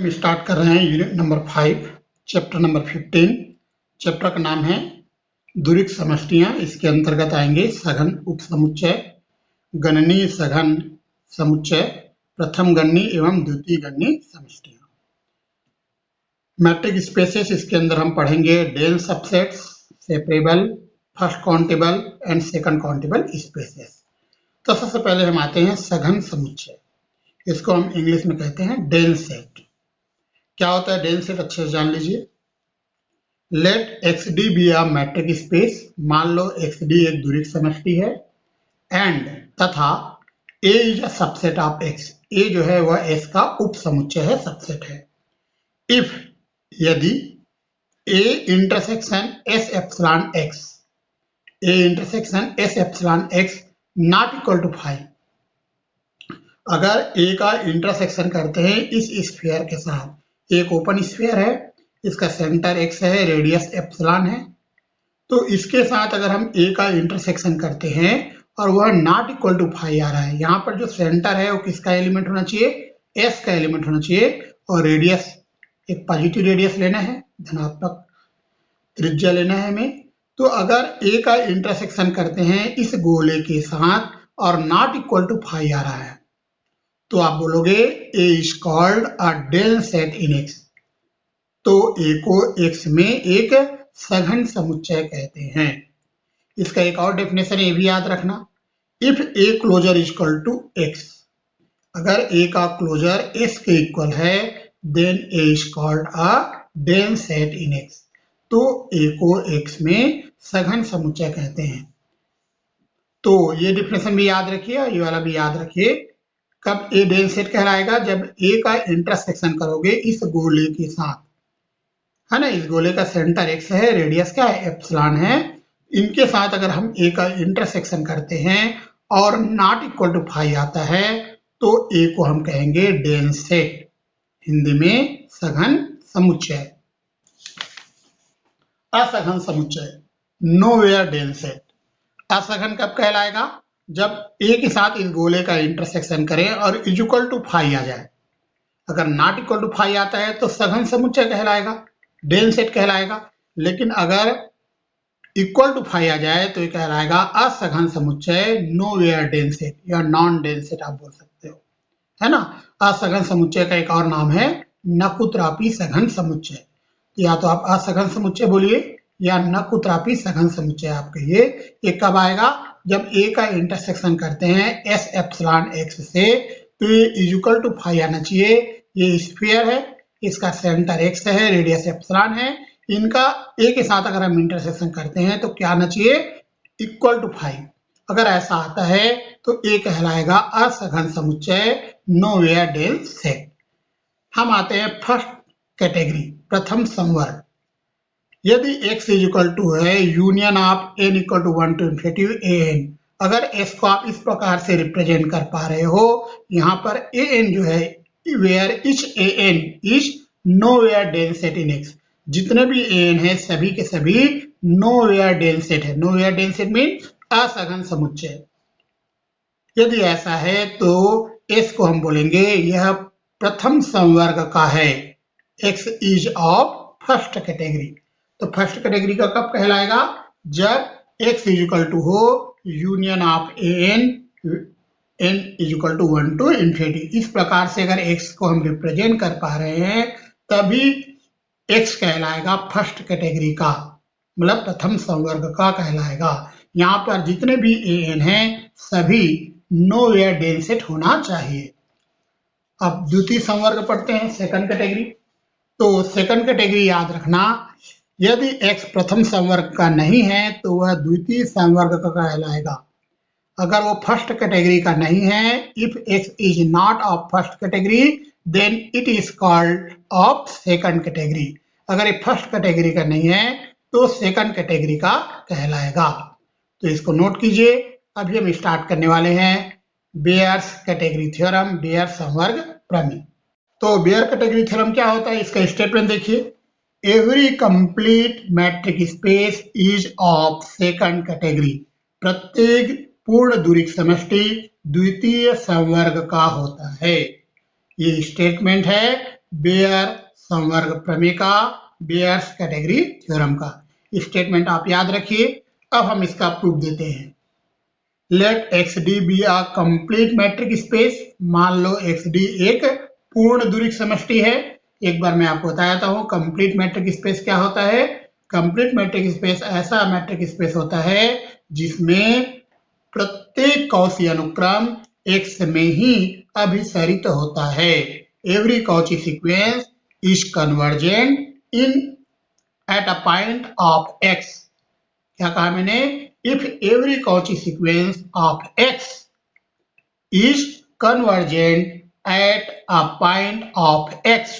हम स्टार्ट कर रहे हैं unit number 5 chapter number 15। Chapter का नाम है द्विरीय समष्टियां। इसके अंतर्गत आएंगे सघन उपसमुच्चय, गणनीय सघन समुच्चय, प्रथम गणनीय एवं द्वितीय गणनीय समष्टियां। मैट्रिक स्पेसेस इसके अंदर हम पढ़ेंगे dense subsets, separable, first countable and second countable spaces. तो सबसे पहले हम आते हैं सघन समुच्चय। इसको हम इंग्लिश में कहते हैं डेंस सेट। क्या होता है डेंस सेट, अच्छे से जान लीजिए। Let X D be a metric space. मान लो एक्स डी एक द्विरीय समष्टि है एंड तथा A is a subset of X. A जो है वह एस का उप समुच्चय है, सबसेट है। इफ यदि A intersection S epsilon X, A intersection S epsilon X not equal to 5। अगर ए का इंटरसेक्शन करते हैं इस स्फीयर के साथ, एक ओपन स्फीयर है, इसका सेंटर एक्स है, रेडियस एप्सिलॉन है, तो इसके साथ अगर हम ए का इंटरसेक्शन करते हैं और वह नॉट इक्वल टू 5 आ रहा है, यहाँ पर जो सेंटर है वो किसका एलिमेंट होना चाहिए, एस का एलिमेंट होना चाहिए, और रेडियस एक पॉजिटिव रेडियस लेना है, धनात्मक त्रिज्या लेना है हमें। तो अगर ए का इंटरसेक्शन करते हैं इस गोले के साथ और नॉट इक्वल टू 5 आ रहा है, तो आप बोलोगे A is called a dense set in X. तो ए को एक्स में एक सघन समुच्चय कहते हैं। इसका एक और डेफिनेशन ये भी याद रखना, if A closure is equal to X, अगर ए का क्लोजर एस के इक्वल है then A is called a dense set in X. तो ए को एक्स में सघन समुच्चय कहते हैं। तो ये डेफिनेशन भी याद रखिए, ये वाला भी याद रखिए। कब ए डेंस सेट कहलाएगा, जब ए का इंटरसेक्शन करोगे इस गोले के साथ, है ना, इस गोले का सेंटर एक्स है, रेडियस क्या है, एप्सिलॉन है, इनके साथ अगर हम ए का इंटरसेक्शन करते हैं और नॉट इक्वल टू 5 आता है तो ए को हम कहेंगे डेंस सेट, हिंदी में सघन समुच्चय। असघन समुच्चय, नोवेयर डेंस सेट। असघन कब कहलाएगा, जब ए के साथ इस गोले का इंटरसेक्शन करें और इज इक्वल टू 5 आ जाए। अगर नॉट इक्वल टू 5 आता है तो सघन समुच्चय कहलाएगा, डेंस सेट कहलाएगा। लेकिन अगर इक्वल टू 5 आ जाए तो ये कहलाएगा असघन समुच्चय, नोवेयर डेंस सेट या नॉन डेंस सेट आप बोल सकते हो, है ना। असघन समुच्चय का एक और नाम है नकुत्रापी सघन समुच्चय। या तो आप असघन समुच्चय बोलिए या नकुत्रापी सघन समुच्चय आप कहिए। ये कब आएगा, जब ए का इंटरसेक्शन करते हैं एस एप्सिलॉन एक्स से, तो ये इज इक्वल टू 5 आना चाहिए। ये स्फीयर है, इसका सेंटर एक्स है, रेडियस एप्सिलॉन है, इनका ए के साथ अगर हम इंटरसेक्शन करते हैं तो क्या आना चाहिए, इक्वल टू 5। अगर ऐसा आता है तो ए कहलाएगा असघन समुच्चय, नोवेयर डेंस सेट। हम आते हैं फर्स्ट कैटेगरी, प्रथम संवर्ग। यदि x इज इक्वल टू है union of n equal to 1 to infinity an, अगर s को आप इस प्रकार से रिप्रेजेंट कर पा रहे हो, यहाँ पर an जो है where each an is nowhere dense set in x, जितने भी an है सभी के सभी नोवेयर डेंस सेट है। नोवेयर डेंस सेट मीन असघन समुच्चय। यदि ऐसा है तो s को हम बोलेंगे यह प्रथम संवर्ग का है, x is of first category. तो फर्स्ट कैटेगरी का कब कहलाएगा, जब x इज इक्वल टू हो union of an, n is equal to 1 to infinity. इस प्रकार से अगर x को हम रिप्रेजेंट कर पा रहे हैं तभी x कहलाएगा फर्स्ट कैटेगरी का, मतलब प्रथम संवर्ग का कहलाएगा। यहाँ पर जितने भी an हैं सभी नोवेयर डेंस सेट होना चाहिए। अब द्वितीय संवर्ग पढ़ते हैं, सेकंड कैटेगरी। तो सेकंड कैटेगरी याद रखना, यदि x प्रथम संवर्ग का नहीं है तो वह द्वितीय संवर्ग का कहलाएगा। अगर वो फर्स्ट कैटेगरी का नहीं है, if x is not of first category then it is called of second category. अगर ये फर्स्ट कैटेगरी का नहीं है तो सेकंड कैटेगरी का कहलाएगा। तो इसको नोट कीजिए। अभी हम स्टार्ट करने वाले हैं बेयर्स कैटेगरी थ्योरम, बेयर संवर्ग प्रमेय। तो बेयर कैटेगरी थ्योरम क्या होता है, इसका स्टेटमेंट देखिए। Every complete metric space is of second category. प्रत्येक पूर्ण द्विरीय समष्टि द्वितीय संवर्ग का होता है। ये स्टेटमेंट है बेयर संवर्ग प्रमेय का, बेयर्स कैटेगरी थ्योरम का। स्टेटमेंट आप याद रखिए। अब हम इसका प्रूफ देते हैं। Let X D be a complete metric space. मान लो एक्स डी एक पूर्ण दूरिक समष्टि है। एक बार मैं आपको बताता हूँ कंप्लीट मैट्रिक स्पेस क्या होता है। कंप्लीट मैट्रिक स्पेस ऐसा मैट्रिक स्पेस होता है जिसमें प्रत्येक कॉची अनुक्रम एक्स में ही अभिसरित होता है। Every Cauchy sequence is convergent in at a point of X. क्या कहा मैंने? If every Cauchy sequence of X is convergent at a point of X,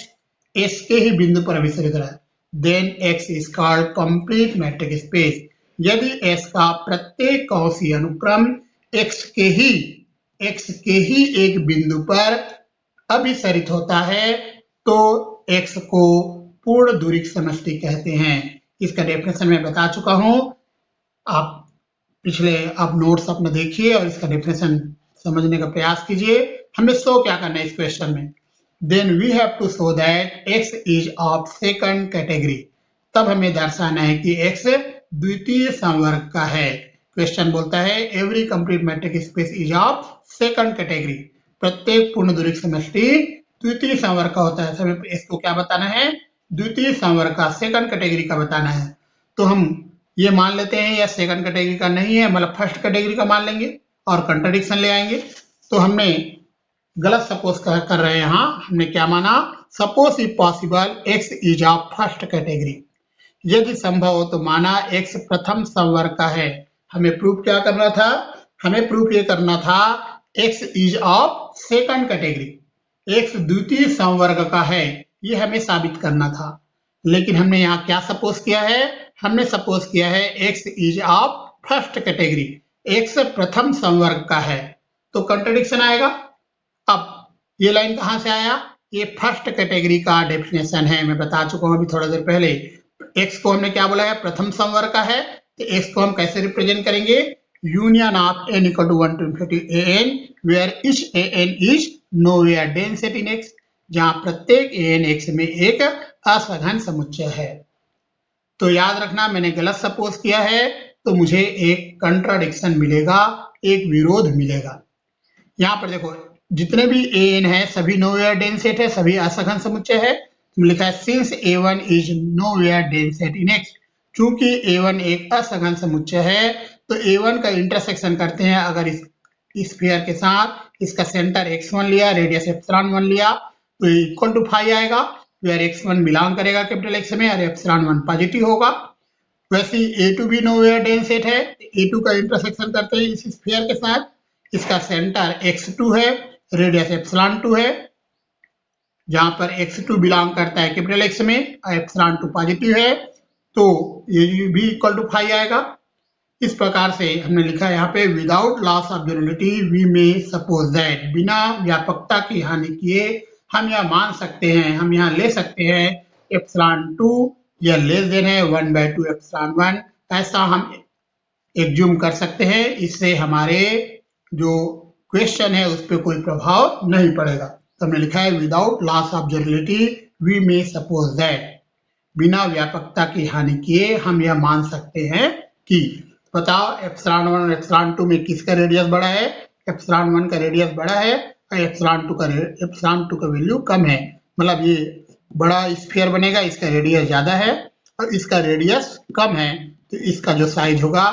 X के ही बिंदु पर अभिसरित रहा, then X is called complete metric space. यदि एक्स का प्रत्येक कॉची अनुक्रम एक्स के ही एक बिंदु पर अभिसरित होता है तो एक्स को पूर्ण दूरिक समष्टि कहते हैं। इसका डेफिनेशन मैं बता चुका हूं। आप पिछले आप नोट्स अपने देखिए और इसका डेफिनेशन समझने का प्रयास कीजिए। हमें शो क्या करना है इस क्वेश्चन में? Then we have to show that X is of second category. तब हमें दर्शाना है कि एक्स द्वितीय संवर्ग का है। क्वेश्चन बोलता है every complete metric space is of second category. प्रत्येक पूर्ण दूरिक समष्टि द्वितीय संवर्ग का होता है। हमें इसको क्या बताना है? द्वितीय संवर्ग का, सेकंड कैटेगरी का बताना है। तो हम ये मान लेते हैं या सेकंड कैटेगरी का नहीं है, मतलब फर्स्ट कैटेगरी का मान लेंगे और कंट्राडिक्शन ले आएंगे। तो हमने गलत सपोज कर रहे हैं। यहाँ हमने क्या माना? Suppose if possible x is of first category. यदि संभव हो तो माना एक्स प्रथम संवर्ग का है। हमें प्रूफ क्या करना था? हमें प्रूफ ये करना था x is of second category, x द्वितीय संवर्ग का है, ये हमें साबित करना था। लेकिन हमने यहाँ क्या सपोज किया है? हमने सपोज किया है x is of first category, x प्रथम संवर्ग का है, तो कंट्राडिक्शन आएगा। अब ये लाइन कहां से आया? ये फर्स्ट कैटेगरी का डेफिनेशन है, मैं बता चुका हूं अभी थोड़ा देर पहले। एक्स को हमने क्या बोला है? प्रथम संवर्ग का है। तो एक्स को हम कैसे रिप्रेजेंट करेंगे? Union of n equal to 1 to infinity an where each an is nowhere dense set in x, जहां प्रत्येक an x में एक असघन समुच्चय है। तो याद रखना मैंने गलत सपोज किया है तो मुझे एक कंट्राडिक्शन मिलेगा, एक विरोध मिलेगा। यहाँ पर देखो जितने भी an है सभी नोवेयर डेंस सेट है, सभी असघन समुच्चय है। तो लिखा है since a1 is nowhere dense set in x। चूंकि a1 एक असघन समुच्चय है तो a1 का इंटरसेक्शन करते हैं अगर इस स्फीयर के साथ, इसका सेंटर x1 लिया, रेडियस एप्सिलॉन 1 लिया, तो इक्वल टू फाई आएगा, वेयर x1 बिलोंग करेगा कैपिटल X में और एप्सिलॉन 1 पॉजिटिव होगा। वैसे a2 भी नोवेयर डेंस सेट है, a2 का इंटरसेक्शन करते हैं इस स्फीयर के साथ, इसका सेंटर x2 है, रेडियस एप्सिलॉन 2 है, जहां पर x2 बिलोंग करता है कैपिटल X में और एप्सिलॉन 2 पॉजिटिव है, तो ये भी इक्वल टू फाई आएगा। इस प्रकार से हमने लिखा है यहाँ पे without loss of generality we may suppose that, बिना व्यापकता की हानि किए हम यह मान सकते हैं, हम यहाँ ले सकते हैं एप्सिलॉन 2 या लेस देन है 1/2 एप्सिलॉन 1, ऐसा हम एज्यूम कर सकते हैं। इससे हमारे जो क्वेश्चन है उस पर कोई प्रभाव नहीं पड़ेगा। तो हमने लिखा है without loss of generality we may suppose that, बिना व्यापकता की हानि किए हम यह मान सकते हैं कि, बताओ एप्सिलॉन 1 और एप्सिलॉन 2 में किसका रेडियस बड़ा है? एप्सिलॉन 1 का रेडियस बड़ा है और एप्सिलॉन 2 का वैल्यू कम है, मतलब ये बड़ा स्फीयर बनेगा, इसका रेडियस ज्यादा है और इसका रेडियस कम है, तो इसका जो साइज होगा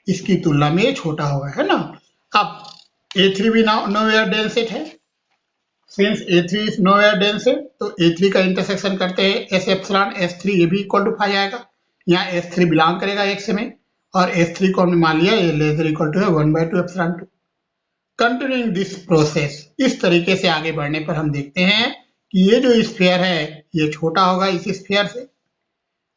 इसकी तुलना में छोटा होगा, है ना। अब A3 भी नोवेयर डेंस सेट है, since A3 is nowhere dense set, तो A3 का इंटरसेक्शन करते हैं S एप्सिलॉन S3, ये भी इक्वल टू फाई आएगा। यहाँ S3 बिलोंग करेगा X में और S3 को हमने मान लिया ये लेस देन इक्वल टू है 1/2 एप्सिलॉन 2। कंटिन्यूइंग दिस प्रोसेस, इस तरीके से आगे बढ़ने पर हम देखते हैं कि ये जो स्फीयर है ये छोटा होगा इस स्फीयर से।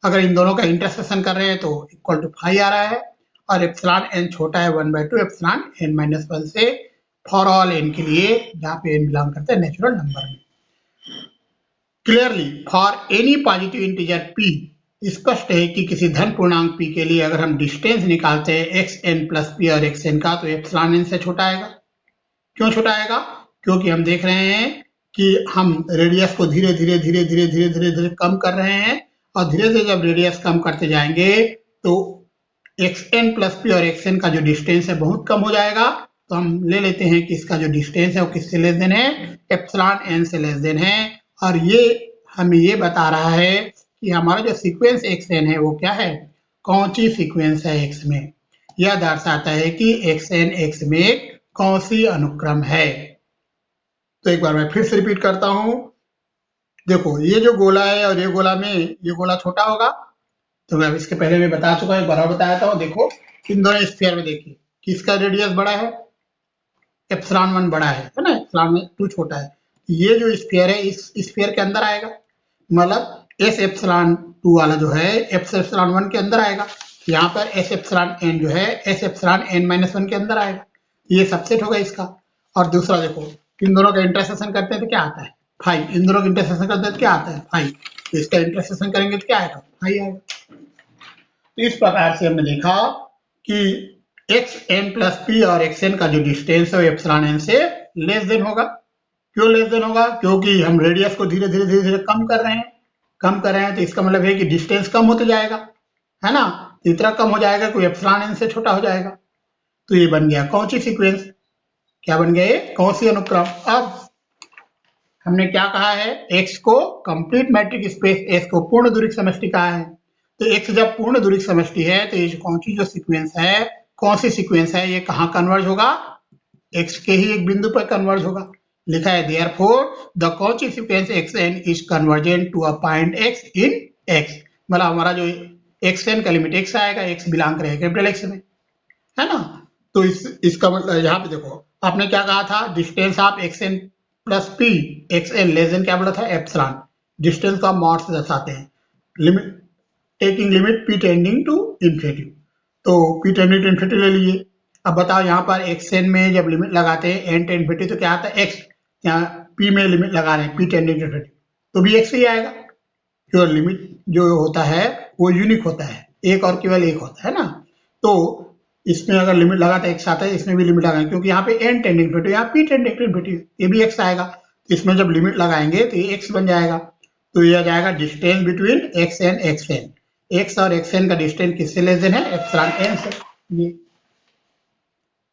अगर इन दोनों का इंटरसेक्शन कर रहे हैं तो इक्वल टू फाई आ रहा है और एप्सिलॉन n छोटा है 1/2 एप्सिलॉन n-1 से, फॉर ऑल n के लिए जहां पे n बिलोंग करता है नेचुरल नंबर में। Clearly for any positive integer p, स्पष्ट है कि किसी धन पूर्णांक p के लिए अगर हम डिस्टेंस निकालते हैं xn प्लस p और xn का, तो एप्सिलॉन n से छोटा आएगा। क्यों छोटा आएगा? क्योंकि हम देख रहे हैं कि हम रेडियस को धीरे धीरे कम कर रहे हैं, और धीरे धीरे जब रेडियस कम करते जाएंगे तो xn प्लस पी और xn का जो डिस्टेंस है बहुत कम हो जाएगा। तो हम ले लेते हैं कि इसका जो डिस्टेंस है वो किससे लेस देन है, एप्सिलॉन एन से लेस देन है। और ये हमें ये बता रहा है कि हमारा जो सीक्वेंस xn है वो क्या है, कौन सी सीक्वेंस है x में। यह दर्शाता है कि xn x में कौन सी अनुक्रम है। तो एक बार मैं फिर से रिपीट करता हूं। देखो ये जो गोला है और ये गोला में ये गोला छोटा होगा, तो मैं इसके पहले भी बता चुका हूं, एक बार और बताया था। देखो इन दोनों स्फीयर में देखिए किसका रेडियस बड़ा है, एप्सिलॉन 1 बड़ा है ना, एप्सिलॉन 2 छोटा है। ये जो स्फीयर है इस स्फीयर के अंदर आएगा, मतलब एस एप्सिलॉन 2 वाला जो है एप्सिलॉन 1 के अंदर आएगा। यहाँ पर एस एप्सिलॉन एन जो है एस एप्सिलॉन एन माइनस 1 के अंदर आएगा। ये सबसेट होगा इसका। और दूसरा देखो इन दोनों का इंटरसेक्शन करते हैं तो क्या आता है, फाई। इन दोनों का इंटरसेक्शन करते हैं तो क्या आता है, फाई। तो इसका इंटरसेक्शन करेंगे तो क्या आएगा, फाई आएगा। तो इस प्रकार से हमने देखा कि xn प्लस पी और xn का जो डिस्टेंस है वो एप्सिलॉन एन से लेस देन होगा। क्यों लेस देन होगा, क्योंकि हम रेडियस को धीरे धीरे कम कर रहे हैं। तो इसका मतलब है कि डिस्टेंस कम होते जाएगा, है ना। इतना कम हो जाएगा कोई एप्सिलॉन एन से छोटा हो जाएगा। तो ये बन गया कौन सी सीक्वेंस, क्या बन गया, ये कौन सी अनुक्रम। अब हमने क्या कहा है, x को कंप्लीट मैट्रिक स्पेस, s को पूर्ण दूरिक समष्टि कहा है। तो x जब पूर्ण दूरिक समष्टि है तो ये कौन सी जो सीक्वेंस है, कौन सी सीक्वेंस है, ये कहाँ कन्वर्ज होगा, x के ही एक बिंदु पर कन्वर्ज होगा। लिखा है therefore the Cauchy sequence xn is convergent to a point x in x। मतलब हमारा जो xn का लिमिट x आएगा, x बिलोंग करेगा कैपिटल X में, है ना। तो इसका मतलब यहाँ पे देखो आपने क्या कहा था, distance of xn plus P, xn less than क्या बोला था, एप्सिलॉन। डिस्टेंस को हम मॉड से दर्शाते हैं, limit taking limit p tending to infinity. तो p टेंडिंग टू इन्फिनिटी ले लिए। अब बताओ यहाँ पर xn में जब लिमिट लगाते हैं n टेंडिंग इन्फिनिटी तो क्या आता है x, यहाँ p में लिमिट लगा रहे हैं p टेंडिंग टू इन्फिनिटी तो भी x ही आएगा। जो लिमिट जो होता है वो यूनिक होता है, एक और केवल एक होता है ना। तो इसमें अगर लिमिट लगाता है x आता है, इसमें भी लिमिट लगाएंगे क्योंकि यहाँ पे n टेंडिंग टू इन्फिनिटी, यहाँ p टेंडिंग टू इन्फिनिटी, ये भी x आएगा। तो इसमें जब लिमिट लगाएंगे तो ये x बन जाएगा। तो ये आ जाएगा distance between x and xn। x और xn का डिस्टेंस किससे लेस देन है, एप्सिलॉन n से। ये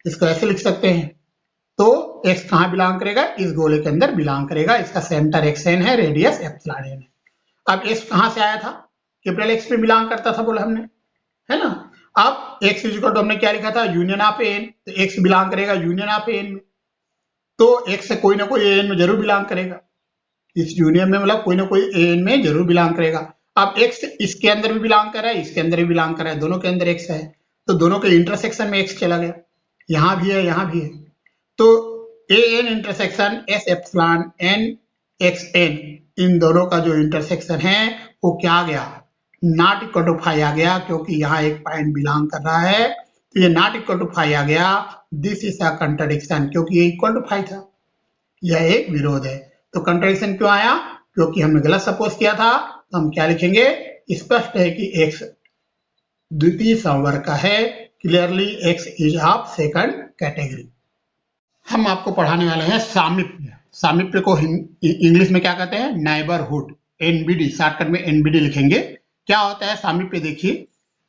इसको ऐसे लिख सकते हैं। तो x कहाँ बिलोंग करेगा, इस गोले के अंदर बिलोंग करेगा। इसका सेंटर xn है, रेडियस एप्सिलॉन n है। अब x कहाँ से आया था, कैपिटल X में बिलोंग करता था बोला हमने, है ना। अब x इक्वल टू हमने क्या लिखा था, यूनियन ऑफ n। तो x बिलोंग करेगा यूनियन ऑफ n में। तो x से कोई ना कोई an में जरूर बिलोंग करेगा, इस यूनियन में मतलब कोई ना कोई an में जरूर बिलोंग करेगा। अब x इसके अंदर भी बिलोंग कर रहा है, इसके अंदर भी बिलोंग कर रहा है, दोनों के अंदर x है। तो दोनों के इंटरसेक्शन में x चला गया, यहाँ भी है यहाँ भी है। तो an intersection s epsilon n xn, इन दोनों का जो इंटरसेक्शन है वो क्या आ गया, नॉट इक्वल टू फाई आ गया, क्योंकि यहाँ एक पॉइंट बिलोंग कर रहा है। तो ये नॉट इक्वल टू फाई आ गया। दिस इज अ कंट्राडिक्शन, क्योंकि ये इक्वल टू फाई था, यह एक विरोध है। तो कंट्राडिक्शन क्यों आया, क्योंकि हमने गलत सपोज किया था। तो हम क्या लिखेंगे, स्पष्ट है कि x द्वितीय समवर्ग का है, clearly x is of second category. हम आपको पढ़ाने वाले हैं सामीप्य। सामीप्य को इंग्लिश में क्या कहते हैं, नेबरहुड, एनबीडी, शॉर्टकट में एनबीडी लिखेंगे। क्या होता है सामीप्य, देखिए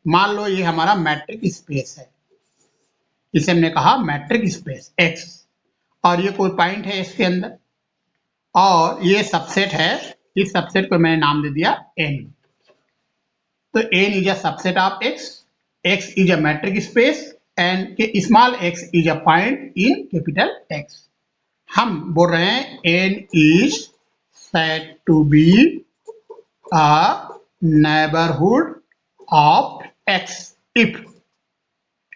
मान लो ये हमारा मैट्रिक स्पेस है, इसे हमने कहा मैट्रिक स्पेस x, और ये कोई पॉइंट है इसके अंदर, और ये सबसेट है, इस सबसेट को मैंने नाम दे दिया n। तो n is a subset of x is a metric space, and small x is a point in capital X। हम बोल रहे हैं n is said to be a neighborhood of x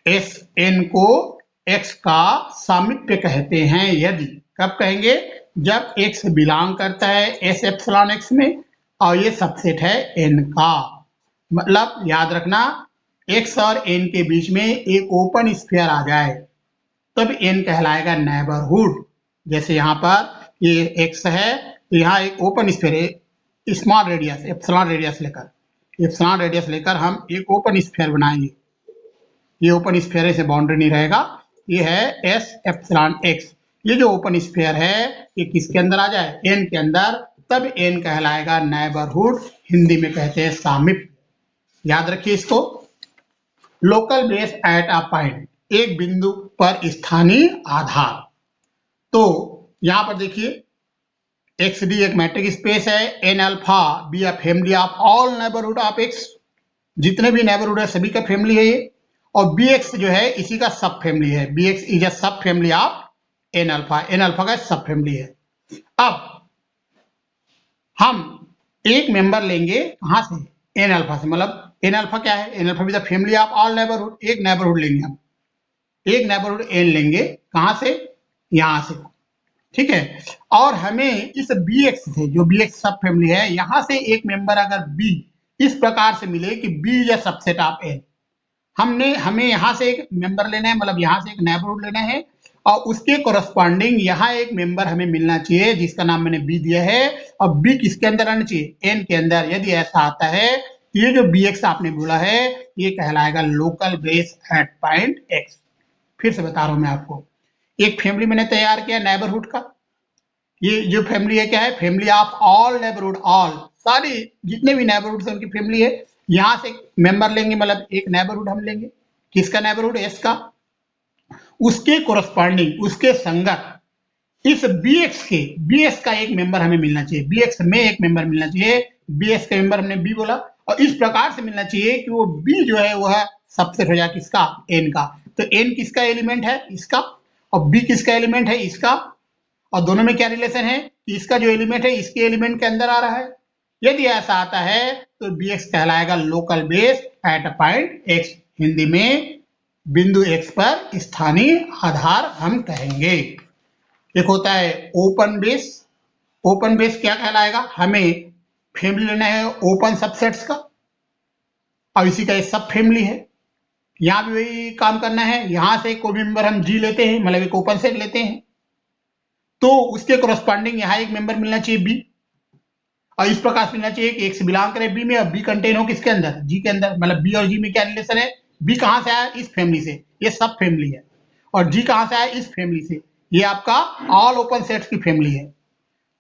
if n को x का सामीप्य कहते हैं। यदि, कब कहेंगे, जब x बिलोंग करता है s एप्सिलॉन x में और ये सबसेट है n का। मतलब याद रखना, x और n के बीच में एक ओपन स्फीयर आ जाए तब n कहलाएगा नेबरहुड। जैसे यहाँ पर ये x है, तो यहाँ एक ओपन स्फीयर है, स्मॉल रेडियस एप्सिलॉन रेडियस लेकर हम एक ओपन स्फीयर बनाएंगे। ये ओपन स्फीयर से बाउंड्री नहीं रहेगा, ये है s एप्सिलॉन x। ये जो ओपन स्फीयर है ये किसके अंदर आ जाए, एन के अंदर, तब एन कहलाएगा नेबरहुड, हिंदी में कहते हैं सामीप्य। याद रखिए इसको। Local base at a point, एक बिंदु पर स्थानीय आधार। तो यहां पर देखिए एक्स डी एक मैट्रिक स्पेस है, N alpha be a family of all neighbourhood of X, जितने भी नेबरहुड है सभी का फैमिली है ये, और बी एक्स जो है इसी का सब फैमिली है, बी एक्स इज अ सब फैमिली ऑफ एन अल्फा का सब फैमिली है। अब हम एक मेंबर लेंगे कहां से, एन अल्फा से, मतलब एन अल्फा क्या है, N alpha is the family of all neighbourhood, एक नेबरहुड लेंगे हम, एक नेबरहुड एन लेंगे कहां से, यहां से, ठीक है। और हमें इस बी एक्स से, जो बी एक्स सब फैमिली है, यहां से एक मेंबर अगर बी इस प्रकार से मिले कि B is a subset of N, हमें यहां से एक मेंबर लेना है, मतलब यहां से एक नेबरहुड लेना है, और उसके कोरस्पॉन्डिंग यहाँ एक मेंबर हमें मिलना चाहिए जिसका नाम मैंने बी दिया है, और बी किसके अंदर आना चाहिए, एन के अंदर। यदि ऐसा आता है ये जो बी एक्स आपने बोला है ये कहलाएगा local base at point X. फिर से बता रहा हूं मैं आपको, एक फैमिली मैंने तैयार किया नेबरहुड का, ये जो फैमिली है क्या है, family of all neighbourhood, all सारी जितने भी नेबरहुड है उनकी फैमिली है। यहां से मेंबर लेंगे, मतलब एक नेबरहुड हम लेंगे, किसका नेबरहुड, एस का, उसके कोरस्पॉन्डिंग, उसके संगत इस बी एक्स का एक मेंबर हमें मिलना चाहिए, बी एक्स में एक मेंबर मिलना चाहिए, बी एक्स का मेंबर हमने बी बोला, और इस प्रकार से मिलना चाहिए कि वो बी जो है वह सबसेट हो जाए किसका, एन का। तो एन किसका एलिमेंट है, इसका, और बी किसका एलिमेंट है, इसका, और दोनों में क्या रिलेशन है कि इसका जो एलिमेंट है इसके एलिमेंट के अंदर आ रहा है। यदि ऐसा आता है तो बी एक्स कहलाएगा local base at a point x, Hindi में बिंदु एक्स पर स्थानीय आधार हम कहेंगे। एक होता है ओपन बेस, ओपन बेस क्या कहलाएगा, हमें फैमिली लेना है ओपन सबसेट्स का, और इसी का एक सब फैमिली है, यहां भी वही काम करना है, यहां से कोई मेंबर हम जी लेते हैं, मतलब एक ओपन सेट लेते हैं, तो उसके कोरस्पॉन्डिंग यहां एक मेंबर मिलना चाहिए बी, और इस प्रकार से मिलना चाहिए कि एक्स बिलोंग करे बी में, और बी कंटेन हो किसके अंदर, जी के अंदर, मतलब बी और जी में क्या रिलेशन है, बी कहां से आया, इस फैमिली से, ये सब फैमिली है, और जी कहां से आया, इस फैमिली से, ये आपका ऑल ओपन सेट्स की फैमिली है।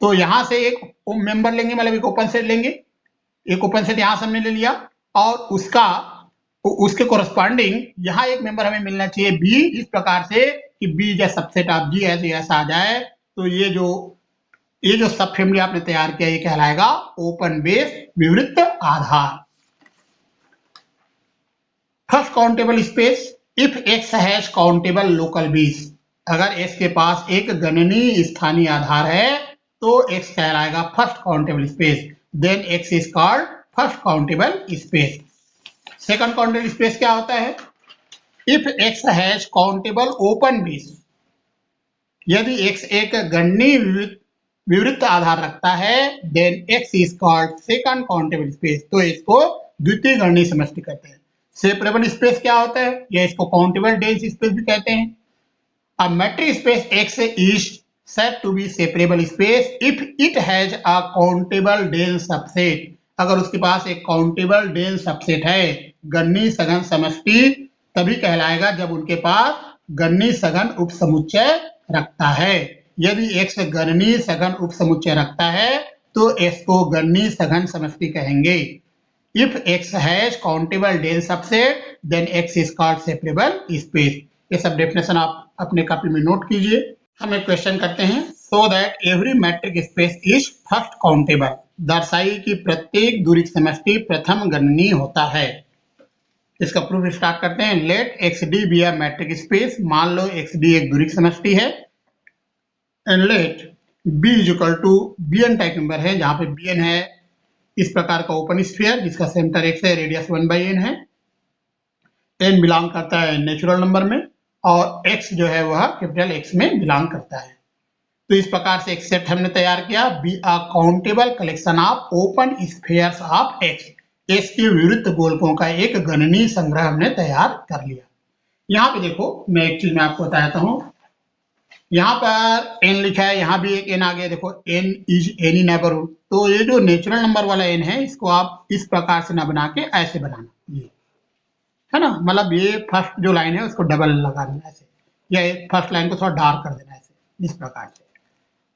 तो यहां से एक मेंबर लेंगे, मतलब एक ओपन सेट लेंगे, एक ओपन सेट यहां से हमने ले लिया, और उसके कोरस्पॉन्डिंग यहां एक मेंबर हमें मिलना चाहिए बी, इस प्रकार से कि B is a subset of G, ऐसा आ जाए। तो ये जो सब फैमिली आपने तैयार किया ये कहलाएगा ओपन बेस विवृत्त आधार। First countable space, if X has countable local base, अगर एक्स के पास एक गणनीय स्थानीय आधार है तो एक्स कहलाएगा first countable space, then X is called first countable space. Second countable space क्या होता है, if X has countable open base, यदि एक्स एक गणनीय विवृत्त आधार रखता है, then X is called second countable space, तो इसको द्वितीय गणनीय समष्टि कहते हैं। सेपरेबल स्पेस क्या होता है, या इसको काउंटेबल डेंस स्पेस भी कहते हैं। A metric space X is said to be separable space if it has a countable dense subset, अगर उसके पास एक काउंटेबल डेंस सबसेट है, गणनीय सघन समष्टि, तभी कहलाएगा जब उनके पास गणनीय सघन उपसमुच्चय रखता है। यदि X गणनीय सघन उपसमुच्चय रखता है तो X को गणनीय सघन समष्टि कहेंगे। If X has countable dense subset, then X is called separable space। ये सब डेफिनेशन आप अपने कॉपी में नोट कीजिए। हम एक क्वेश्चन करते हैं, so that every metric space is first countable, दर्शाइए कि प्रत्येक दूरिक समष्टि प्रथम गणनीय होता है। इसका प्रूफ स्टार्ट करते हैं। Let X D be a metric space, मान लो एक्स डी एक दूरिक समष्टि है, and let B is equal to B N type number है, जहां पे बी एन है इस प्रकार का ओपन स्फीयर जिसका सेंटर एक्स है, रेडियस 1/n है, एन बिलोंग करता है नेचुरल नंबर में, और x जो है वह कैपिटल X में बिलोंग करता है। तो इस प्रकार से एक सेट हमने तैयार किया, B a countable collection of open spheres of x, x के विवृत्त गोलकों का एक गणनीय संग्रह हमने तैयार कर लिया। यहाँ पे देखो मैं एक चीज में आपको बताता हूँ, यहाँ पर n लिखा है, यहाँ भी एक n आ गया, देखो n इज एनी नेबरहुड, तो ये जो नेचुरल नंबर वाला n है इसको आप इस प्रकार से ना बना के ऐसे बनाना, ये है ना, मतलब ये फर्स्ट जो लाइन है उसको डबल लगा देना ऐसे, या फर्स्ट लाइन को थोड़ा डार्क कर देना ऐसे, इस प्रकार से।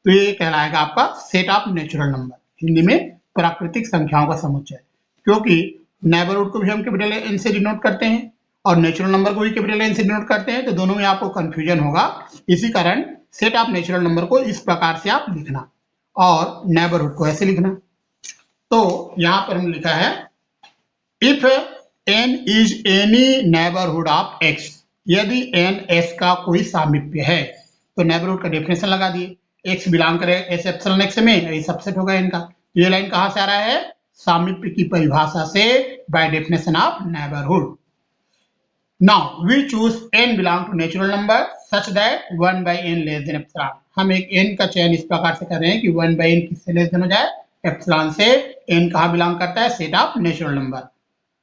तो ये कहलाएगा आपका set of natural number, Hindi में प्राकृतिक संख्याओं का समुच्चय, क्योंकि नेबरहुड को भी हम कैपिटल एन से डिनोट करते हैं और नेचुरल नंबर को भी कैपिटल एन से डिनोट करते हैं, तो दोनों में आपको कंफ्यूजन होगा। इसी कारण सेट ऑफ नेचुरल नंबर को इस प्रकार से आप लिखना और नेबरहुड को ऐसे लिखना। तो यहां पर हम लिखा है if n is any neighbourhood of x, यदि n s का कोई सामीप्य है, तो नेबरहुड का डेफिनेशन लगा दिए, x बिलोंग करे s एप्सिलॉन x में, ये सबसेट होगा इनका। ये लाइन कहां से आ रहा है? सामीप्य की परिभाषा से, by definition of neighbourhood. Now we choose n belong to natural number such that 1 by n less than epsilon. हम एक n का चयन इस प्रकार से कर रहे हैं कि 1 by n किससे लेस देन हो जाए? एप्सिलॉन से। n कहां बिलोंग करता है? Set of natural number.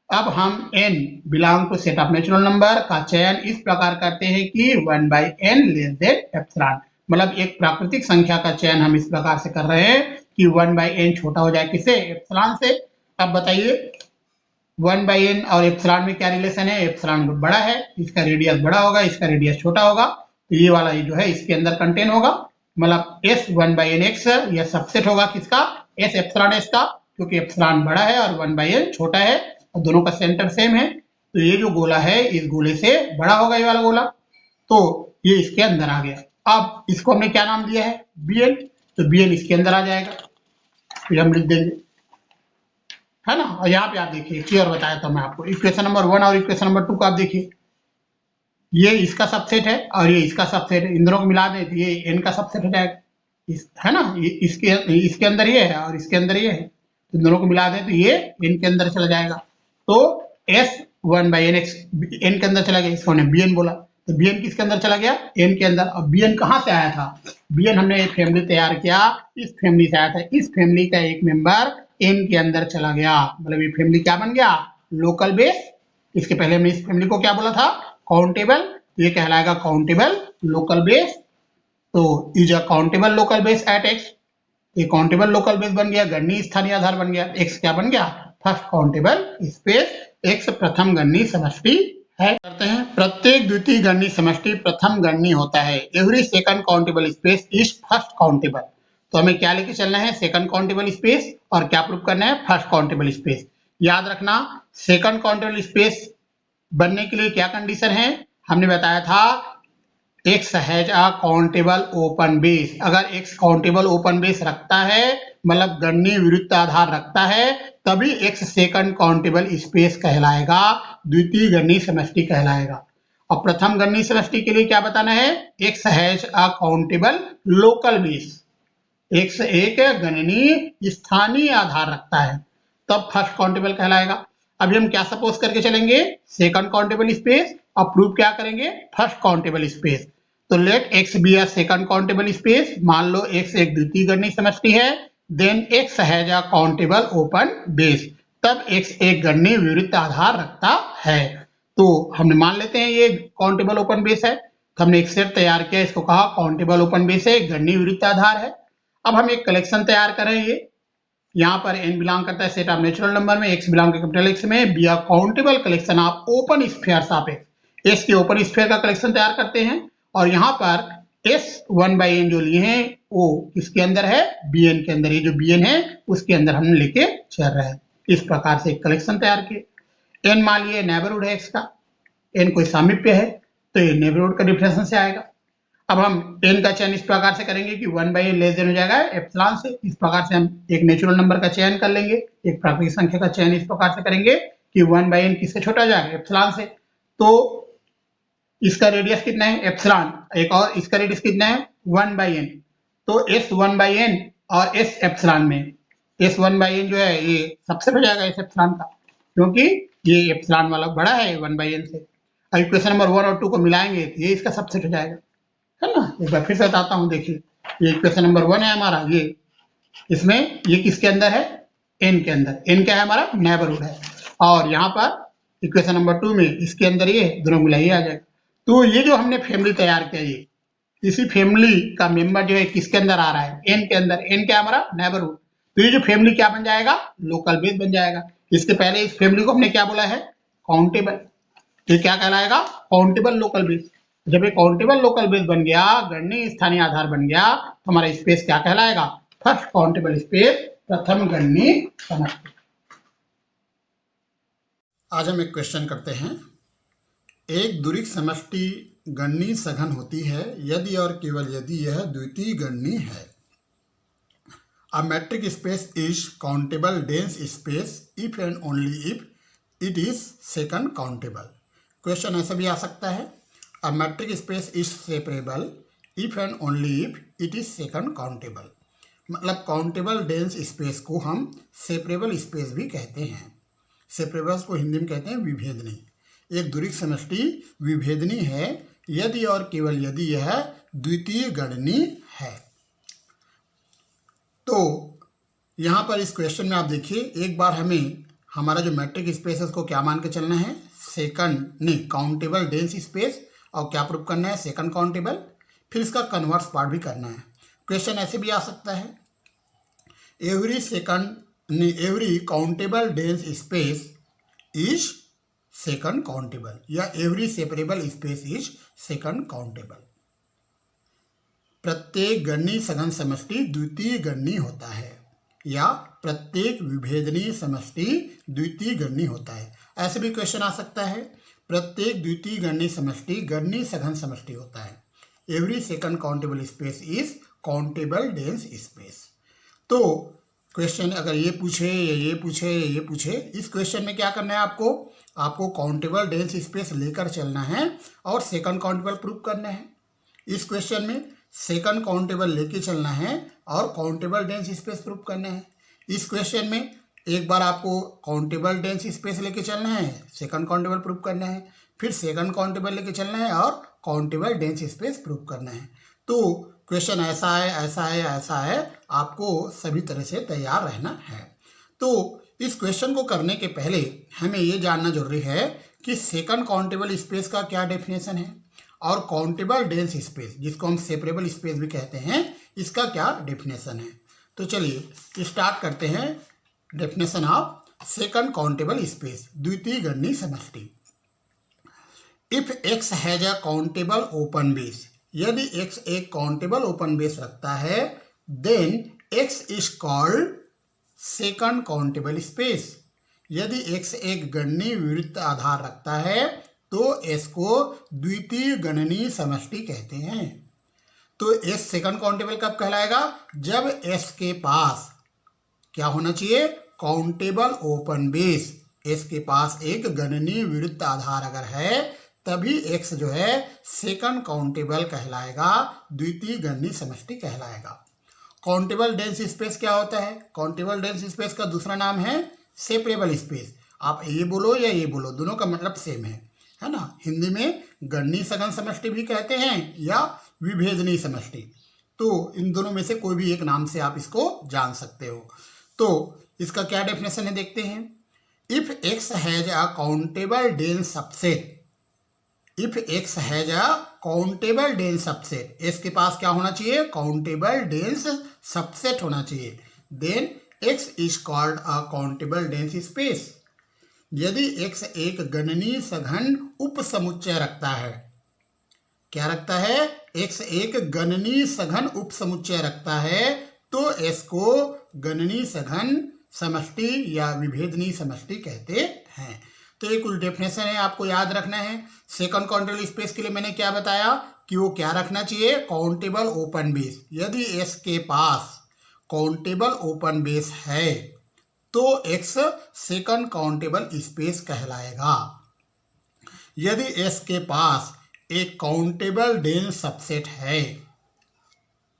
अब हम n belong to set of natural number का चयन इस प्रकार करते हैं कि 1 by n less than epsilon, मतलब एक प्राकृतिक संख्या का चयन हम इस प्रकार से कर रहे हैं कि 1 by n छोटा हो जाए किसे? एप्सिलॉन से। अब बताइए 1 by n और एप्सिलॉन में क्या रिलेशन है? एप्सिलॉन बड़ा है, इसका रेडियस बड़ा होगा, इसका रेडियस छोटा होगा, तो ये वाला जो है इसके अंदर कंटेन होगा, मतलब s 1 by n x यह सबसेट होगा किसका? s एप्सिलॉन s का, क्योंकि एप्सिलॉन बड़ा है और 1 by n छोटा है और दोनों का सेंटर सेम है, तो ये जो गोला है इस गोले से बड़ा होगा ये वाला गोला, तो ये इसके अंदर आ गया। अब इसको हमने क्या नाम दिया है? bn, तो bn इसके अंदर आ जाएगा, फिर हम लिख देंगे, है ना। और यहाँ पे आप देखिए क्लियर बताया था मैं आपको, इक्वेशन नंबर 1 और इक्वेशन नंबर 2 का आप देखिए, ये इसका सबसेट है और ये इसका सबसेट है, इन दोनों को मिला दें तो ये n का सबसेट हो जाएगा, है ना। इसके अंदर ये है और इसके अंदर ये है, तो दोनों को मिला दें तो ये n के अंदर चला जाएगा, तो s 1 by n x n के अंदर चला गया, इसको हमने bn बोला, तो bn किसके अंदर चला गया? n के अंदर। अब bn कहां से आया था? bn हमने एक फैमिली तैयार किया, इस फैमिली से आया था, इस फैमिली का एक मेंबर n के अंदर चला गया, मतलब ये फैमिली क्या बन गया? Local base. इसके पहले हमने इस फैमिली को क्या बोला था? काउंटेबल, ये कहलाएगा काउंटेबल लोकल बेस। तो is a countable local base at x, ये काउंटेबल लोकल बेस बन गया, गणनीय स्थानीय आधार बन गया। x क्या बन गया? फर्स्ट काउंटेबल स्पेस, x प्रथम गणनीय समष्टि है। करते हैं, प्रत्येक द्वितीय गणनीय समष्टि प्रथम गणनीय होता है। Every second countable space is first countable. तो हमें क्या लेके चलना है? सेकंड काउंटेबल स्पेस, और क्या प्रूव करना है? First countable space. याद रखना सेकंड काउंटेबल स्पेस बनने के लिए क्या कंडीशन है? हमने बताया था x has a countable open base. अगर x काउंटेबल ओपन बेस रखता है, मतलब गणनीय विरुद्ध आधार रखता है, तभी x सेकंड काउंटेबल स्पेस कहलाएगा, द्वितीय गणनीय समष्टि कहलाएगा। और प्रथम गणनीय समष्टि के लिए क्या बताना है? x has a countable local base, x एक गणनीय स्थानीय आधार रखता है, तब फर्स्ट काउंटेबल कहलाएगा। अभी हम क्या सपोज करके चलेंगे? सेकंड काउंटेबल स्पेस, और प्रूव क्या करेंगे? First countable space. तो let x be a second countable space, मान लो x एक द्वितीय गणनीय समष्टि है, then x has a countable open base, तब x एक गणनीय विरुद्ध आधार रखता है। तो हमने मान लेते हैं ये काउंटेबल ओपन बेस है, तो हमने एक सेट तैयार किया, इसको कहा काउंटेबल ओपन बेस है, गणनीय विरुद्ध आधार है। अब हम एक कलेक्शन तैयार करेंगे, यहाँ पर n बिलोंग करता है सेट ऑफ नेचुरल नंबर में, x बिलोंग कैपिटल X में, B a countable collection of open spheres of x, s के ओपन स्फीयर का कलेक्शन तैयार करते हैं, और यहाँ पर s 1 by n जो लिए हैं वो किसके अंदर है? bn के अंदर। ये जो bn है उसके अंदर हम लेके चल रहे हैं। इस प्रकार से एक कलेक्शन तैयार किए। n मान लिए नेबरहुड है x का, n कोई सामीप्य है, तो ये नेबरहुड का डिफरेंस से आएगा। अब हम n का चयन इस प्रकार से करेंगे कि 1 by n लेस देन हो जाएगा एप्सिलॉन से। इस प्रकार से हम एक नेचुरल नंबर का चयन कर लेंगे, एक प्राकृतिक संख्या का चयन इस प्रकार से करेंगे कि 1 by n किससे छोटा हो जाएगा? एप्सिलॉन से। तो इसका रेडियस कितना है? एप्सिलॉन। एक और इसका रेडियस कितना है? 1 by n। तो s 1 by n और s एप्सिलॉन में s 1 by n जो है ये सबसेट हो जाएगा इस एप्सिलॉन का, क्योंकि ये एप्सिलॉन वाला बड़ा है 1 by n से। और इक्वेशन नंबर 1 और 2 को मिलाएंगे तो ये इसका सबसेट हो जाएगा, है ना। एक बार फिर से बताता हूँ, देखिए ये इक्वेशन नंबर 1 है हमारा, ये इसमें ये किसके अंदर है? n के अंदर। n क्या है हमारा? नेबरहुड है। और यहाँ पर इक्वेशन नंबर 2 में इसके अंदर ये दोनों मिलाइए आ जाएगा। तो ये जो हमने फैमिली तैयार किया, ये इसी फैमिली का मेंबर जो है किसके अंदर आ रहा है? n के अंदर। n क्या है हमारा? नेबरहुड। तो ये जो फैमिली क्या बन जाएगा? लोकल बेस बन जाएगा। इसके पहले इस फैमिली को हमने क्या बोला है? काउंटेबल। ये क्या कहलाएगा? Countable local base. जब ये काउंटेबल लोकल बेस बन गया, गणनीय स्थानीय आधार बन गया, तो हमारा स्पेस क्या कहलाएगा? फर्स्ट काउंटेबल स्पेस, प्रथम गणनीय समष्टि। आज हम एक क्वेश्चन करते हैं। एक दूरिक समष्टि गणनीय सघन होती है यदि और केवल यदि यह द्वितीय गणनीय है। A metric space is countable dense space if and only if it is second countable. Question ऐसा भी आ सकता है, A metric space is separable if and only if it is second countable. मतलब काउंटेबल डेंस स्पेस को हम separable space भी कहते हैं। सेपरेबल को हिंदी में कहते हैं विभेदनीय। एक दूरिक समष्टि विभेदनीय है यदि और केवल यदि यह द्वितीय गणनीय है। तो यहाँ पर इस क्वेश्चन में आप देखिए, एक बार हमें हमारा जो मैट्रिक स्पेस है उसको क्या मान के चलना है? सेकंड नहीं, काउंटेबल डेंस स्पेस, और क्या प्रूव करना है? Second countable. फिर इसका कन्वर्स पार्ट भी करना है। क्वेश्चन ऐसे भी आ सकता है, every countable dense space is second countable, या every separable space is second countable. प्रत्येक गणनीय सघन समष्टि द्वितीय गणनीय होता है, या प्रत्येक विभेदनीय समष्टि द्वितीय गणनीय होता है। ऐसे भी क्वेश्चन आ सकता है, प्रत्येक द्वितीय गणनीय समष्टि गणनीय सघन समष्टि होता है। Every second countable space is countable dense space. तो क्वेश्चन अगर ये पूछे या ये पूछे या ये पूछे, इस क्वेश्चन में क्या करना है आपको काउंटेबल डेंस स्पेस लेकर चलना है और सेकंड काउंटेबल प्रूव करना है। इस क्वेश्चन में सेकंड काउंटेबल लेके चलना है और काउंटेबल डेंस स्पेस प्रूव करना है। इस क्वेश्चन में एक बार आपको काउंटेबल डेंस स्पेस लेके चलना है, सेकंड काउंटेबल प्रूव करना है, फिर सेकंड काउंटेबल लेके चलना है और काउंटेबल डेंस स्पेस प्रूव करना है। तो क्वेश्चन ऐसा है, ऐसा है, ऐसा है, आपको सभी तरह से तैयार रहना है। तो इस क्वेश्चन को करने के पहले हमें ये जानना जरूरी है कि सेकंड काउंटेबल स्पेस का क्या डेफिनेशन है और काउंटेबल डेंस स्पेस, जिसको हम सेपरेबल स्पेस भी कहते हैं, इसका क्या डेफिनेशन है। तो चलिए स्टार्ट करते हैं। Definition of second countable space, द्वितीय गणनीय समष्टि। If X has a countable open base, यदि x एक काउंटेबल ओपन बेस रखता है, then x is called second countable space. यदि x एक गणनीय विवृत्त आधार रखता है तो s को द्वितीय गणनीय समष्टि कहते हैं। तो s सेकंड काउंटेबल कब कहलाएगा? जब s के पास क्या होना चाहिए? Countable open base. s के पास एक गणनीय विवृत्त आधार अगर है तभी x जो है सेकंड काउंटेबल कहलाएगा, द्वितीय गणनीय समष्टि कहलाएगा। काउंटेबल डेंस स्पेस क्या होता है? काउंटेबल डेंस स्पेस का दूसरा नाम है सेपरेबल स्पेस। आप ये बोलो या ये बोलो, दोनों का मतलब सेम है ना। हिंदी में गणनीय सघन समष्टि भी कहते हैं या विभेदनीय समष्टि। तो इन दोनों में से कोई भी एक नाम से आप इसको जान सकते हो। तो इसका क्या डेफिनेशन है देखते हैं। If X has a countable dense subset, if X has a countable dense subset, x के पास क्या होना चाहिए? काउंटेबल डेंस सबसेट होना चाहिए। Then X is called a countable dense space. यदि x एक गणनीय सघन उपसमुच्चय रखता है, क्या रखता है? x एक गणनीय सघन उपसमुच्चय रखता है तो s को गणनीय सघन समष्टि या विभेदनीय समष्टि कहते हैं। तो ये कुछ डेफिनेशन है, आपको याद रखना है। सेकंड काउंटेबल स्पेस के लिए मैंने क्या बताया कि वो क्या रखना चाहिए? Countable open base. यदि s के पास काउंटेबल ओपन बेस है तो x सेकंड काउंटेबल स्पेस कहलाएगा। यदि s के पास एक काउंटेबल डेंस सबसेट है,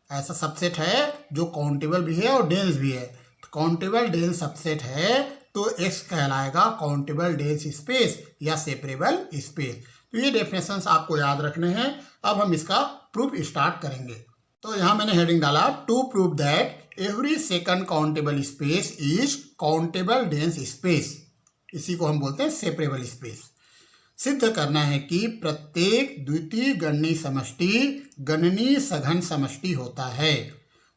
ऐसा सबसेट है जो काउंटेबल भी है और डेंस भी है, तो काउंटेबल डेंस सबसेट है तो x कहलाएगा काउंटेबल डेंस स्पेस या सेपरेबल स्पेस। तो ये डेफिनेशंस आपको याद रखने हैं। अब हम इसका प्रूफ स्टार्ट करेंगे। तो यहाँ मैंने हेडिंग डाला to prove that every second countable space is countable dense space. इसी को हम बोलते हैं सेपरेबल स्पेस। सिद्ध करना है कि प्रत्येक द्वितीय गणनीय समष्टि गणनीय सघन समष्टि होता है।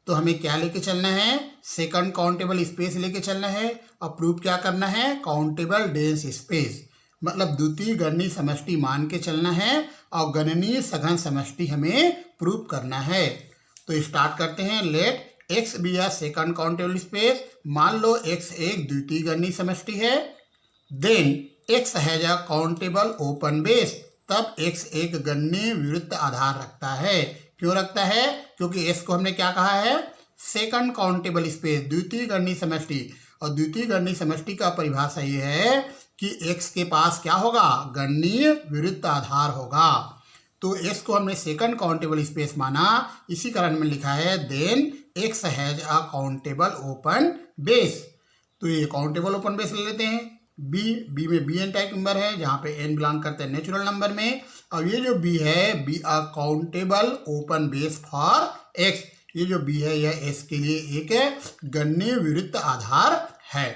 तो हमें क्या लेके चलना है? सेकंड काउंटेबल स्पेस लेके चलना है और प्रूव क्या करना है? Countable dense space. मतलब द्वितीय गणनीय समष्टि मान के चलना है और गणनीय सघन समष्टि हमें प्रूव करना है। तो स्टार्ट करते हैं। Let X be a second countable space. मान लो एक्स एक द्वितीय गणनीय समष्टि है। Then X has a countable open base. तब एक्स एक गणनीय विवृत्त आधार रखता है। क्यों रखता है? क्योंकि एक्स को हमने क्या कहा है? सेकंड काउंटेबल स्पेस, द्वितीय गणनीय समष्टि। और द्वितीय गणनीय समष्टि का परिभाषा ये है कि x के पास क्या होगा? गणनीय विवृत्त आधार होगा। तो x को हमने सेकंड काउंटेबल स्पेस माना, इसी कारण में लिखा है then x has a countable open base. तो ये काउंटेबल ओपन बेस ले लेते हैं। बी में बी एन टाइप नंबर है, जहाँ पे n बिलोंग करते हैं नेचुरल नंबर में। और ये जो b है, B a countable open base for x। ये जो b है यह s के लिए एक गणनीय विवृत्त आधार है।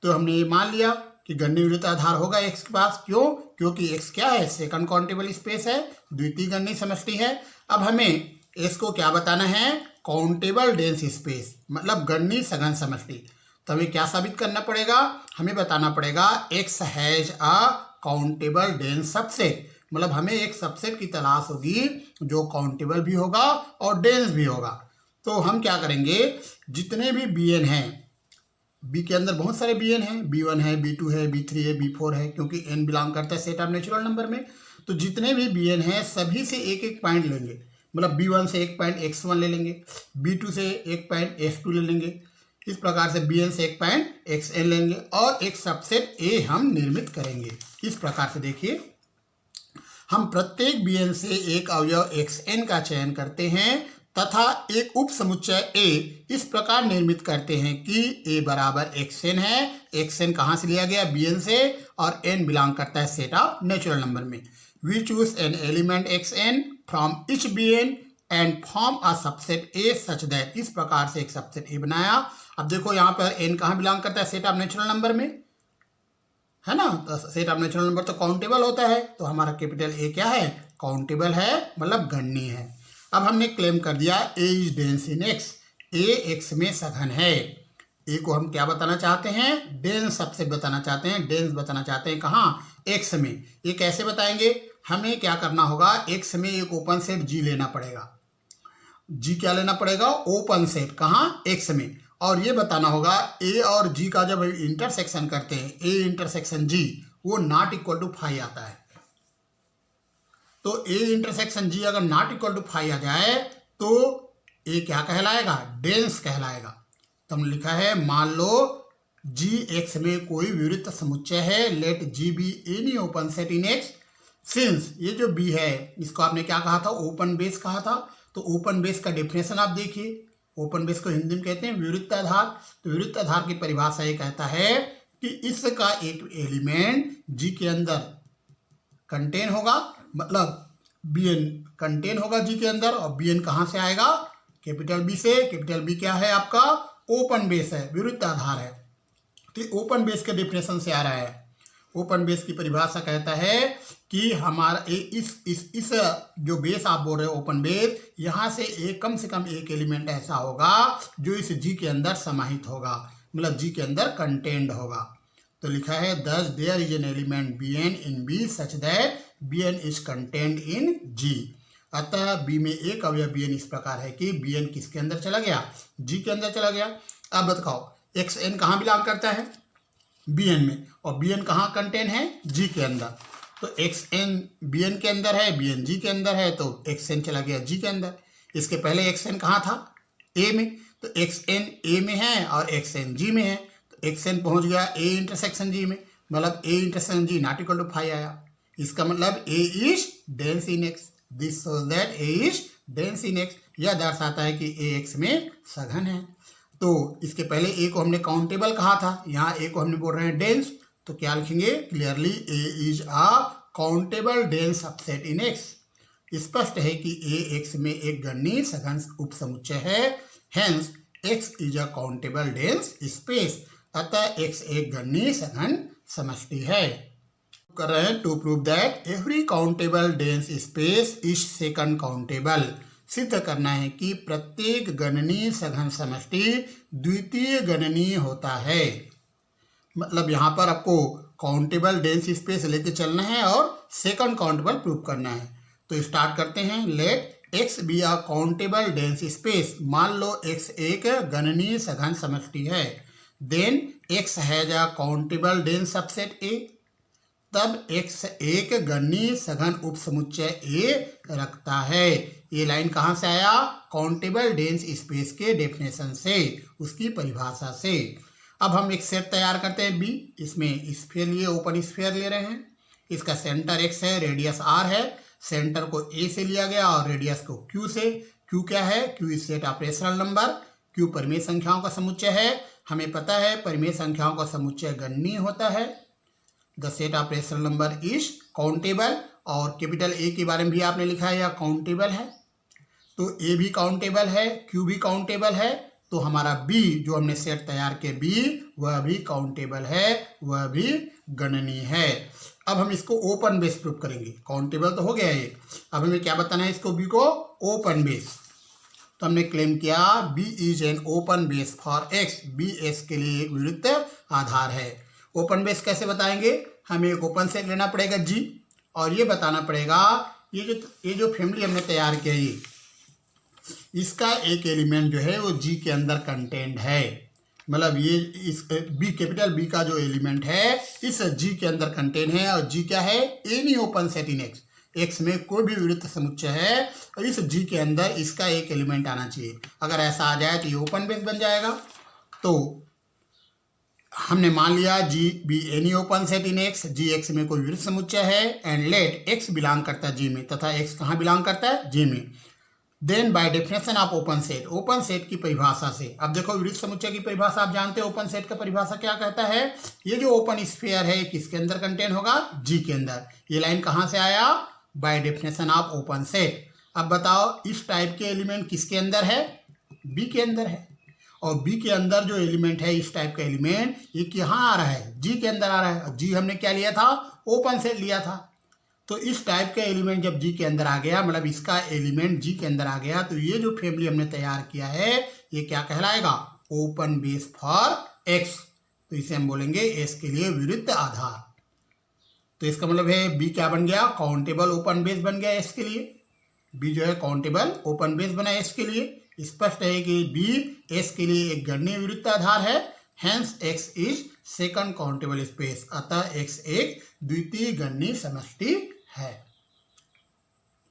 तो हमने ये मान लिया कि गणनीय विवृत्त आधार होगा x के पास। क्यों? क्योंकि x क्या है? सेकंड काउंटेबल स्पेस है, द्वितीय गणनीय समष्टि है। अब हमें s को क्या बताना है? काउंटेबल डेंस स्पेस, मतलब गणनीय सघन समष्टि। तो हमें क्या साबित करना पड़ेगा? हमें बताना पड़ेगा x has a countable dense subset. मतलब हमें एक सबसेट की तलाश होगी जो काउंटेबल भी होगा और डेंस भी होगा। तो हम क्या करेंगे? जितने भी bn हैं, बी के अंदर बहुत सारे bn हैं, b1 है, b2 है, b3 है, b4 है, क्योंकि n बिलोंग करता है सेट ऑफ नेचुरल नंबर में। तो जितने भी bn हैं सभी से एक एक पॉइंट लेंगे। मतलब b1 से एक पॉइंट x1 ले लेंगे, b2 से एक पॉइंट x2 ले लेंगे, इस प्रकार से bn से एक पॉइंट xn लेंगे और एक सबसेट a हम निर्मित करेंगे। इस प्रकार से देखिए, हम प्रत्येक bn से एक अवयव xn का चयन करते हैं तथा एक उप समुच्चय A इस प्रकार निर्मित करते हैं कि A बराबर xn है। xn कहाँ से लिया गया? bn से, और n बिलोंग करता है सेट ऑफ नेचुरल नंबर में। We choose an element xn from each bn and form a subset A such that, इस प्रकार से एक सबसेट A बनाया। अब देखो यहाँ पर n कहाँ बिलोंग करता है? सेट ऑफ नेचुरल नंबर में, है ना। तो सेट ऑफ नेचुरल नंबर तो काउंटेबल होता है, तो हमारा कैपिटल A क्या है? काउंटेबल है, मतलब गणनीय है। अब हमने क्लेम कर दिया A is dense in x, A x में सघन है। A को हम क्या बताना चाहते हैं? डेंस सबसेट बताना चाहते हैं। डेंस बताना चाहते हैं कहाँ? x में। ये कैसे बताएंगे? हमें क्या करना होगा? x में एक ओपन सेट G लेना पड़ेगा। G क्या लेना पड़ेगा? Open set. कहाँ? x में। और ये बताना होगा A और G का जब इंटरसेक्शन करते हैं, A इंटरसेक्शन G, वो नॉट इक्वल टू फाई आता है। तो A इंटरसेक्शन G अगर नॉट इक्वल टू फाई आ जाए तो A क्या कहलाएगा? डेंस कहलाएगा। तो हमने लिखा है, मान लो G x में कोई विवृत्त समुच्चय है, let G be any open set in x। Since ये जो B है इसको आपने क्या कहा था? ओपन बेस कहा था। तो ओपन बेस का डेफिनेशन आप देखिए। ओपन बेस को हिंदी में कहते हैं विवृत्त आधार। तो विवृत्त आधार की परिभाषा ये कहता है कि इसका एक एलिमेंट G के अंदर कंटेन होगा, मतलब bn कंटेन होगा G के अंदर। और bn कहाँ से आएगा? कैपिटल B से। कैपिटल B क्या है आपका? ओपन बेस है, विवृत्त आधार है। तो ओपन बेस के डेफिनेशन से आ रहा है। ओपन बेस की परिभाषा कहता है कि हमारा इस जो बेस आप बोल रहे हो ओपन बेस, यहाँ से एक कम से कम एक एलिमेंट ऐसा होगा जो इस G के अंदर समाहित होगा, मतलब G के अंदर कंटेन्ड होगा। तो लिखा है thus there is an element bn in B such that bn is contained in G। अतः B में एक अवयव bn इस प्रकार है कि bn किसके अंदर चला गया? G के अंदर चला गया। अब बताओ xn कहाँ बिलोंग करता है? bn में। और bn कहाँ कंटेन है? G के अंदर। तो xn bn के अंदर है, bn G के अंदर है, तो xn चला गया G के अंदर। इसके पहले xn कहाँ था? A में। तो xn A में है और xn G में है, तो xn पहुंच गया A इंटरसेक्शन G में, मतलब A intersection G not equal to phi आया। इसका मतलब A is dense in x। This shows that A is dense in x। यह दर्शाता है कि A x में सघन है। तो इसके पहले A को हमने काउंटेबल कहा था, यहाँ A को हमने बोल रहे हैं डेंस। तो क्या लिखेंगे? Clearly A is a countable dense subset in x। स्पष्ट है कि A x में एक गणनीय सघन उप समुच्चय है। Hence x is a countable dense space. अतः x एक गणनीय सघन समष्टि है। कर रहे हैं to prove that every countable dense space is second countable. सिद्ध करना है कि प्रत्येक गणनीय सघन समष्टि द्वितीय गणनीय होता है। मतलब यहाँ पर आपको काउंटेबल डेंस स्पेस लेके चलना है और सेकंड काउंटेबल प्रूव करना है। तो स्टार्ट करते हैं। Let X be a countable dense space. मान लो एक्स एक गणनीय सघन समष्टि है। Then X has a countable dense subset A. तब एक्स एक गणनीय सघन उप समुच्चय ए रखता है। ये लाइन कहाँ से आया? काउंटेबल डेंस स्पेस के डेफिनेशन से, उसकी परिभाषा से। अब हम एक सेट तैयार करते हैं बी। इसमें स्फीयर लिए, ओपन स्फीयर ले रहे हैं। इसका सेंटर एक्स है, रेडियस आर है। सेंटर को ए से लिया गया और रेडियस को क्यू से। क्यू क्या है? Q is set of rational number. Q परिमेय संख्याओं का समुच्चय है। हमें पता है परिमेय संख्याओं का समुच्चय गणनीय होता है। The set of rational number is countable. और कैपिटल ए के बारे में भी आपने लिखा है, यह काउंटेबल है। तो ए भी काउंटेबल है, क्यू भी काउंटेबल है। तो हमारा बी जो हमने सेट तैयार किया बी, वह भी काउंटेबल है, वह भी गणनीय है। अब हम इसको ओपन बेस प्रूफ करेंगे। काउंटेबल तो हो गया ये, अब हमें क्या बताना है इसको? बी को ओपन बेस। तो हमने क्लेम किया B is an open base for X. B S के लिए एक विवृत्त आधार है। ओपन बेस कैसे बताएंगे? हमें एक ओपन सेट लेना पड़ेगा जी, और ये बताना पड़ेगा ये जो फैमिली हमने तैयार किया ये, इसका एक एलिमेंट जो है वो जी के अंदर कंटेंट है। मतलब ये इस बी, कैपिटल बी का जो एलिमेंट है इस जी के अंदर कंटेंट है। और जी क्या है? Any open set in x. X में कोई भी विवृत्त समुच्चय है और इस जी के अंदर इसका एक एलिमेंट आना चाहिए। अगर ऐसा आ जाए तो ये ओपन बेस बन जाएगा। तो हमने मान लिया G be any open set in X. G X में कोई विवृत्त समुच्चय है एंड लेट एक्स बिलोंग करता है जी में, तथा एक्स कहाँ बिलोंग करता है? जी में। Then by definition of open set, open set की परिभाषा से। अब देखो विवृत्त समुच्चय की परिभाषा आप जानते हो। ओपन सेट का परिभाषा क्या कहता है? ये जो ओपन स्फीयर है किसके अंदर कंटेन होगा? जी के अंदर। ये लाइन कहाँ से आया? Bye definition of open set. अब बताओ इस टाइप के एलिमेंट किसके अंदर है? बी के अंदर है। और बी के अंदर जो एलिमेंट है इस टाइप का एलिमेंट, ये कहाँ आ रहा है? जी के अंदर आ रहा है। और जी हमने क्या लिया था? ओपन सेट लिया था। तो इस टाइप का एलिमेंट जब जी के अंदर आ गया, मतलब इसका एलिमेंट जी के अंदर आ गया, तो ये जो फैमिली हमने तैयार किया है ये क्या कहलाएगा? Open base for x. तो इसे हम बोलेंगे एस के लिए विवृत्त आधार। तो इसका मतलब है बी क्या बन गया? काउंटेबल ओपन बेस बन गया एस के लिए। बी जो है काउंटेबल ओपन बेस बना एस के लिए। स्पष्ट है कि बी एस के लिए एक गणनीय विवृत्त आधार है। Hence x is second countable space. अतः एक्स एक द्वितीय गणनीय समष्टि है।